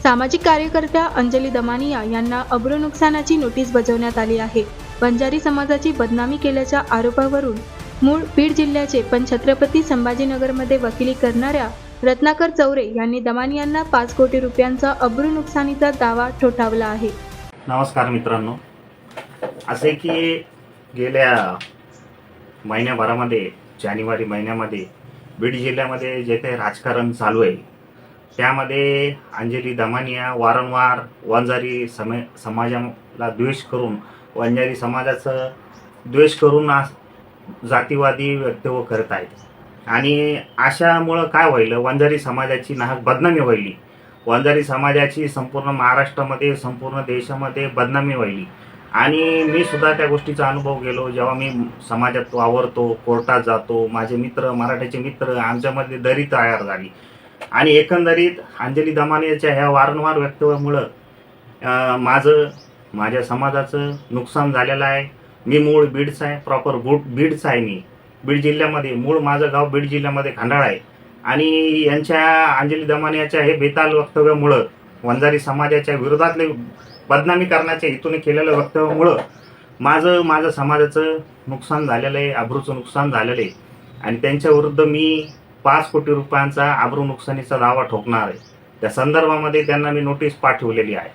सामाजिक कार्यकर्त्या अंजली दमानिया यांना अब्रू नुकसानाची नोटीस बजावण्यात आली आहे। बंजारी समाजाची बदनामी केल्याच्या आरोपावरून मूळ बीड जिल्ह्याचे पण छत्रपती संभाजीनगरमध्ये वकिली करणाऱ्या रत्नाकर चौरे यांनी दमानियांना 5 कोटी रुपयांचा अब्रू नुकसानीचा दावा ठोठावला आहे। नमस्कार मित्रांनो, असे की गेल्या महिन्याभरामध्ये जानेवारी महिन्यामध्ये बीड जिल्ह्यामध्ये जे काही राजकारण चालू आहे त्यामध्ये अंजली दमानिया वारंवार वंजारी समाजाला द्वेष करून वंजारी समाजाचं द्वेष करून जातीवादी वक्तव्य करत आहेत आणि अशामुळं काय व्हायलं, वंजारी समाजाची नाहक बदनामी व्हायली, वंजारी समाजाची संपूर्ण महाराष्ट्रामध्ये संपूर्ण देशामध्ये बदनामी व्हायली। आणि मी सुद्धा त्या गोष्टीचा अनुभव गेलो। जेव्हा मी समाजात वावरतो, कोर्टात जातो, माझे मित्र मराठीचे मित्र आमच्यामध्ये दरी तयार झाली आणि एकंदरीत अंजली दमानियाच्या ह्या वारंवार वक्तव्यामुळं माझ्या समाजाचं नुकसान झालेलं आहे। मी मूळ बीडचा आहे, प्रॉपर बीडचा आहे। मी बीड जिल्ह्यामध्ये, मूळ माझं गाव बीड जिल्ह्यामध्ये खंडाळा आहे आणि यांच्या अंजली दमानियाच्या हे बेताल वक्तव्यामुळं वंजारी समाजाच्या विरोधातले बदनामी करण्याच्या हेतूने केलेल्या वक्तव्यामुळं माझं समाजाचं नुकसान झालेलं आहे, अब्रूचं नुकसान झालेलं आहे आणि त्यांच्या विरुद्ध मी 5 कोटी रुपयांचा अब्रू नुकसानीचा दावा ठोकणार आहे। त्या संदर्भामध्ये त्यांना मी नोटीस पाठवलेली आहे।